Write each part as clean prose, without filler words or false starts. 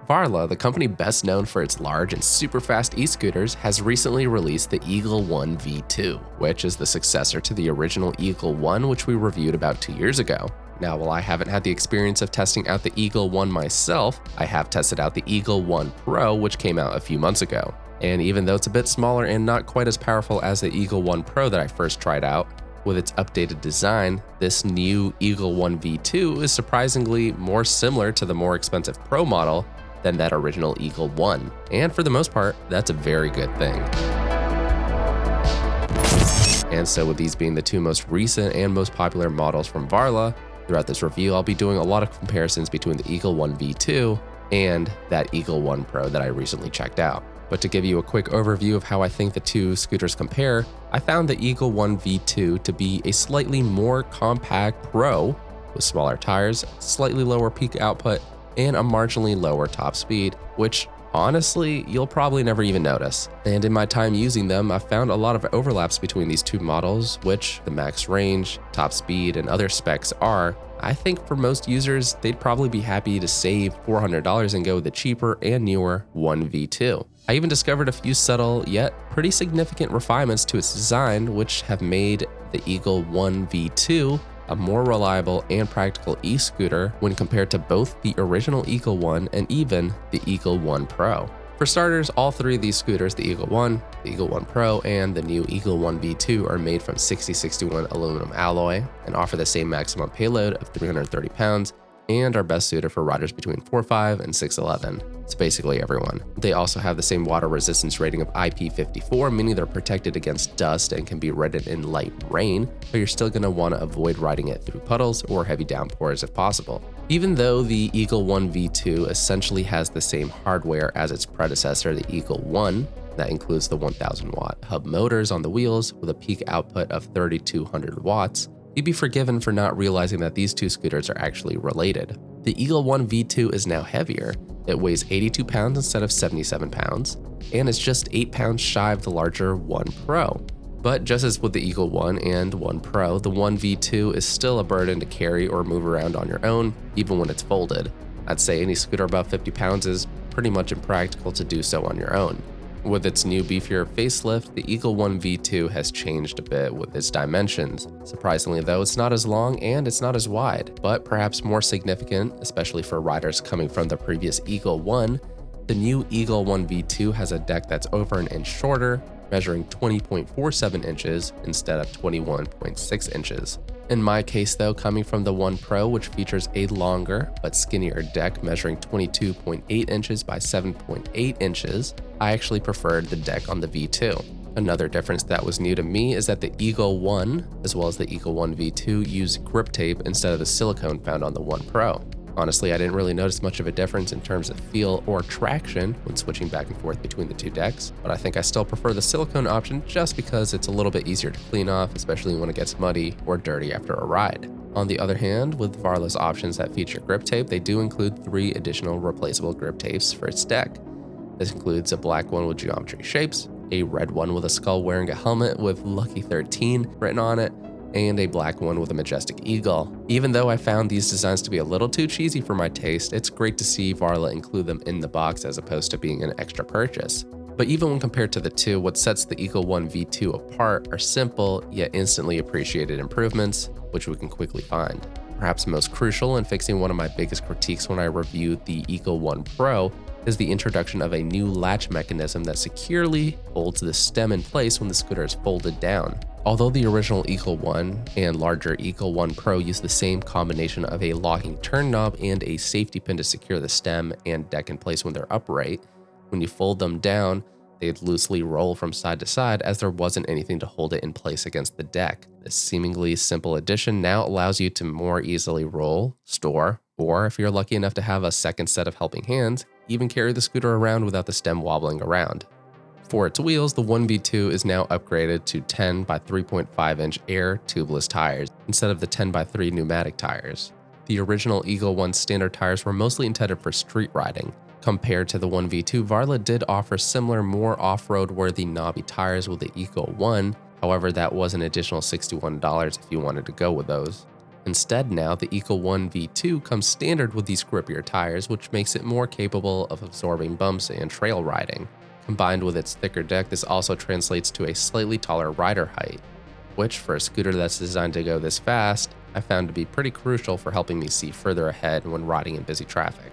Varla, the company best known for its large and super fast e-scooters, has recently released the Eagle One V2, which is the successor to the original Eagle One, which we reviewed about 2 years ago. Now, while I haven't had the experience of testing out the Eagle One myself, I have tested out the Eagle One Pro, which came out a few months ago. And even though it's a bit smaller and not quite as powerful as the Eagle One Pro that I first tried out, with its updated design, this new Eagle One V2 is surprisingly more similar to the more expensive Pro model than that original Eagle One. And for the most part, that's a very good thing. And so with these being the two most recent and most popular models from Varla, throughout this review, I'll be doing a lot of comparisons between the Eagle One V2 and that Eagle One Pro that I recently checked out. But to give you a quick overview of how I think the two scooters compare, I found the Eagle One V2 to be a slightly more compact Pro with smaller tires, slightly lower peak output, and a marginally lower top speed, which honestly, you'll probably never even notice. And in my time using them, I've found a lot of overlaps between these two models, which the max range, top speed, and other specs are. I think for most users, they'd probably be happy to save $400 and go with the cheaper and newer One V2. I even discovered a few subtle yet pretty significant refinements to its design, which have made the Eagle One V2 a more reliable and practical e-scooter when compared to both the original Eagle One and even the Eagle One Pro. For starters, all three of these scooters, the Eagle One, the Eagle One Pro, and the new Eagle One V2 are made from 6061 aluminum alloy and offer the same maximum payload of 330 pounds and are best suited for riders between 4'5" and 6'11". It's basically everyone. They also have the same water resistance rating of IP54, meaning they're protected against dust and can be ridden in light rain, but you're still going to want to avoid riding it through puddles or heavy downpours if possible. Even though the Eagle One V2 essentially has the same hardware as its predecessor, the Eagle One, that includes the 1000 watt hub motors on the wheels with a peak output of 3200 watts, you'd be forgiven for not realizing that these two scooters are actually related. The Eagle One V2 is now heavier. It weighs 82 pounds instead of 77 pounds, and it's just 8 pounds shy of the larger One Pro. But just as with the Eagle One and One Pro, the One V2 is still a burden to carry or move around on your own, even when it's folded. I'd say any scooter above 50 pounds is pretty much impractical to do so on your own. With its new beefier facelift, the Eagle One V2 has changed a bit with its dimensions. Surprisingly though, it's not as long and it's not as wide, but perhaps more significant, especially for riders coming from the previous Eagle One, the new Eagle One V2 has a deck that's over an inch shorter, measuring 20.47 inches instead of 21.6 inches. In my case though, coming from the One Pro, which features a longer but skinnier deck measuring 22.8 inches by 7.8 inches, I actually preferred the deck on the V2. Another difference that was new to me is that the Eagle One, as well as the Eagle One V2, use grip tape instead of the silicone found on the One Pro. Honestly, I didn't really notice much of a difference in terms of feel or traction when switching back and forth between the two decks, but I think I still prefer the silicone option just because it's a little bit easier to clean off, especially when it gets muddy or dirty after a ride. On the other hand, with Varla's options that feature grip tape, they do include 3 additional replaceable grip tapes for its deck. This includes a black one with geometry shapes, a red one with a skull wearing a helmet with Lucky 13 written on it, and a black one with a majestic eagle. Even though I found these designs to be a little too cheesy for my taste, it's great to see Varla include them in the box as opposed to being an extra purchase. But even when compared to the two, what sets the Eagle One V2 apart are simple yet instantly appreciated improvements, which we can quickly find. Perhaps most crucial in fixing one of my biggest critiques when I reviewed the Eagle One Pro is the introduction of a new latch mechanism that securely holds the stem in place when the scooter is folded down. Although the original Eagle One and larger Eagle One Pro use the same combination of a locking turn knob and a safety pin to secure the stem and deck in place when they're upright, when you fold them down, they'd loosely roll from side to side as there wasn't anything to hold it in place against the deck. This seemingly simple addition now allows you to more easily roll, store, or if you're lucky enough to have a second set of helping hands, even carry the scooter around without the stem wobbling around. For its wheels, the One V2 is now upgraded to 10 by 3.5 inch air tubeless tires instead of the 10 by 3 pneumatic tires. The original Eagle One standard tires were mostly intended for street riding. Compared to the One V2, Varla did offer similar, more off-road worthy knobby tires with the Eagle One. However, that was an additional $61 if you wanted to go with those. Instead now, the Eagle One V2 comes standard with these grippier tires, which makes it more capable of absorbing bumps and trail riding. Combined with its thicker deck, this also translates to a slightly taller rider height, which for a scooter that's designed to go this fast, I found to be pretty crucial for helping me see further ahead when riding in busy traffic.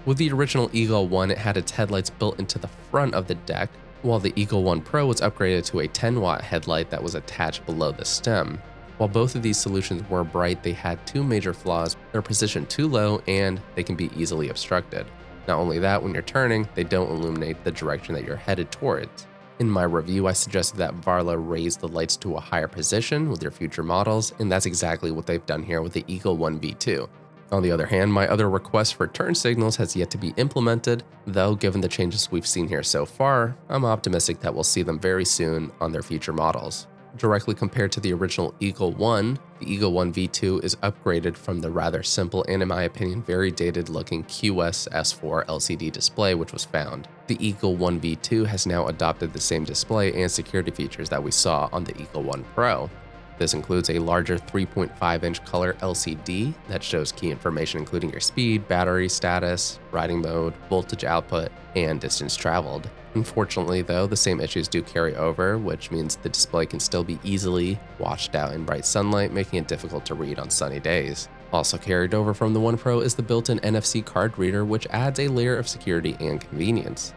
With the original Eagle One, it had its headlights built into the front of the deck, while the Eagle One Pro was upgraded to a 10-watt headlight that was attached below the stem. While both of these solutions were bright, they had two major flaws. They're positioned too low and they can be easily obstructed. Not only that, when you're turning, they don't illuminate the direction that you're headed towards. In my review, I suggested that Varla raise the lights to a higher position with their future models, and that's exactly what they've done here with the Eagle One V2. On the other hand, my other request for turn signals has yet to be implemented, though given the changes we've seen here so far, I'm optimistic that we'll see them very soon on their future models. Directly compared to the original Eagle One, the Eagle One V2 is upgraded from the rather simple and in my opinion very dated looking QS S4 LCD display which was found. The Eagle One V2 has now adopted the same display and security features that we saw on the Eagle One Pro. This includes a larger 3.5-inch color LCD that shows key information including your speed, battery status, riding mode, voltage output, and distance traveled. Unfortunately though, the same issues do carry over, which means the display can still be easily washed out in bright sunlight, making it difficult to read on sunny days. Also carried over from the One Pro is the built-in NFC card reader, which adds a layer of security and convenience.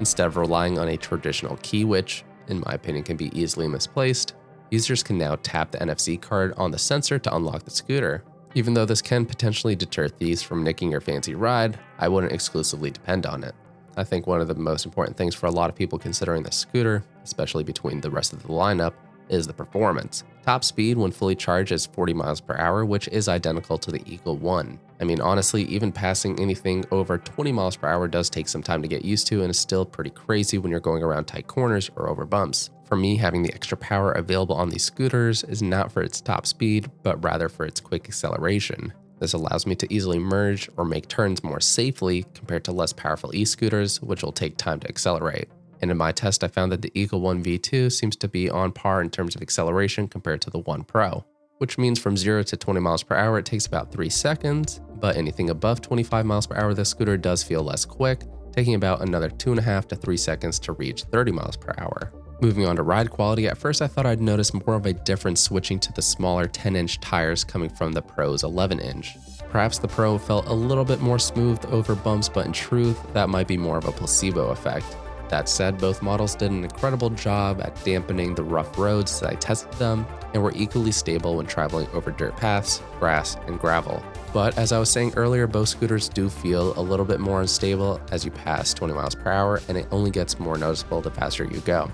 Instead of relying on a traditional key, which, in my opinion, can be easily misplaced, users can now tap the NFC card on the sensor to unlock the scooter. Even though this can potentially deter thieves from nicking your fancy ride, I wouldn't exclusively depend on it. I think one of the most important things for a lot of people considering the scooter, especially between the rest of the lineup, is the performance. Top speed when fully charged is 40 miles per hour, which is identical to the Eagle One. I mean, honestly, even passing anything over 20 miles per hour does take some time to get used to and is still pretty crazy when you're going around tight corners or over bumps. For me, having the extra power available on these scooters is not for its top speed, but rather for its quick acceleration. This allows me to easily merge or make turns more safely compared to less powerful e-scooters, which will take time to accelerate. And in my test, I found that the Eagle One V2 seems to be on par in terms of acceleration compared to the One Pro, which means from 0 to 20 miles per hour it takes about 3 seconds, but anything above 25 miles per hour this scooter does feel less quick, taking about another 2.5 to 3 seconds to reach 30 miles per hour. Moving on to ride quality, at first I thought I'd notice more of a difference switching to the smaller 10-inch tires coming from the Pro's 11-inch. Perhaps the Pro felt a little bit more smooth over bumps, but in truth, that might be more of a placebo effect. That said, both models did an incredible job at dampening the rough roads as I tested them, and were equally stable when traveling over dirt paths, grass, and gravel. But as I was saying earlier, both scooters do feel a little bit more unstable as you pass 20 miles per hour, and it only gets more noticeable the faster you go.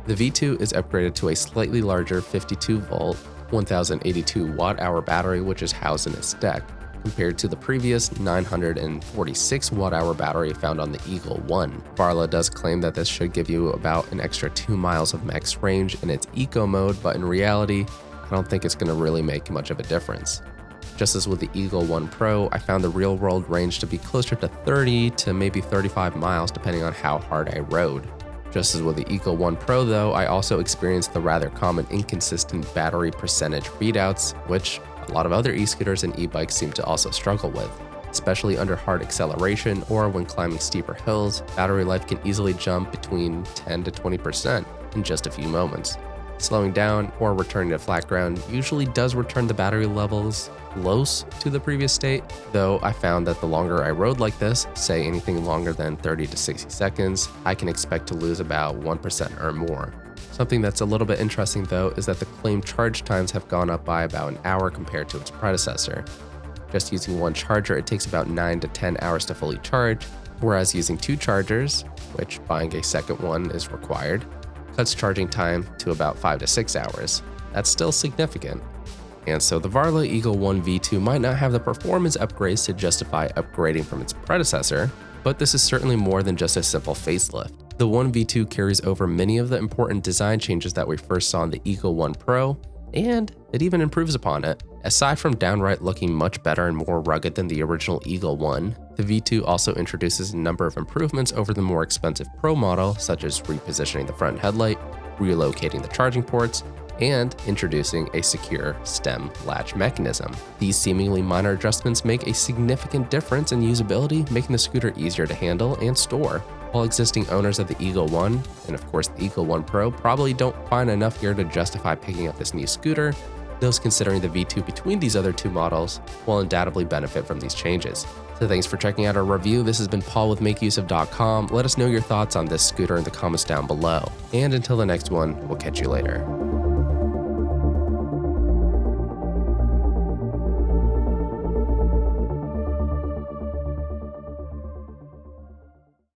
The V2 is upgraded to a slightly larger 52-volt, 1082 watt-hour battery which is housed in its deck, compared to the previous 946 watt-hour battery found on the Eagle One. Varla does claim that this should give you about an extra 2 miles of max range in its eco mode, but in reality, I don't think it's going to really make much of a difference. Just as with the Eagle One Pro, I found the real-world range to be closer to 30 to maybe 35 miles depending on how hard I rode. Just as with the Eagle One Pro though, I also experienced the rather common inconsistent battery percentage readouts, which a lot of other e-scooters and e-bikes seem to also struggle with. Especially under hard acceleration or when climbing steeper hills, battery life can easily jump between 10 to 20% in just a few moments. Slowing down or returning to flat ground usually does return the battery levels close to the previous state, though I found that the longer I rode like this, say anything longer than 30 to 60 seconds, I can expect to lose about 1% or more. Something that's a little bit interesting though is that the claimed charge times have gone up by about an hour compared to its predecessor. Just using one charger, it takes about 9 to 10 hours to fully charge, whereas using 2 chargers, which buying a second one is required, cuts charging time to about 5 to 6 hours. That's still significant. And so the Varla Eagle One V2 might not have the performance upgrades to justify upgrading from its predecessor, but this is certainly more than just a simple facelift. The One V2 carries over many of the important design changes that we first saw in the Eagle One Pro, and it even improves upon it. Aside from downright looking much better and more rugged than the original Eagle One, the V2 also introduces a number of improvements over the more expensive Pro model, such as repositioning the front headlight, relocating the charging ports, and introducing a secure stem latch mechanism. These seemingly minor adjustments make a significant difference in usability, making the scooter easier to handle and store. While existing owners of the Eagle One, and of course the Eagle One Pro, probably don't find enough here to justify picking up this new scooter, those considering the V2 between these other two models will undoubtedly benefit from these changes. So thanks for checking out our review. This has been Paul with MakeUseOf.com. Let us know your thoughts on this scooter in the comments down below. And until the next one, we'll catch you later.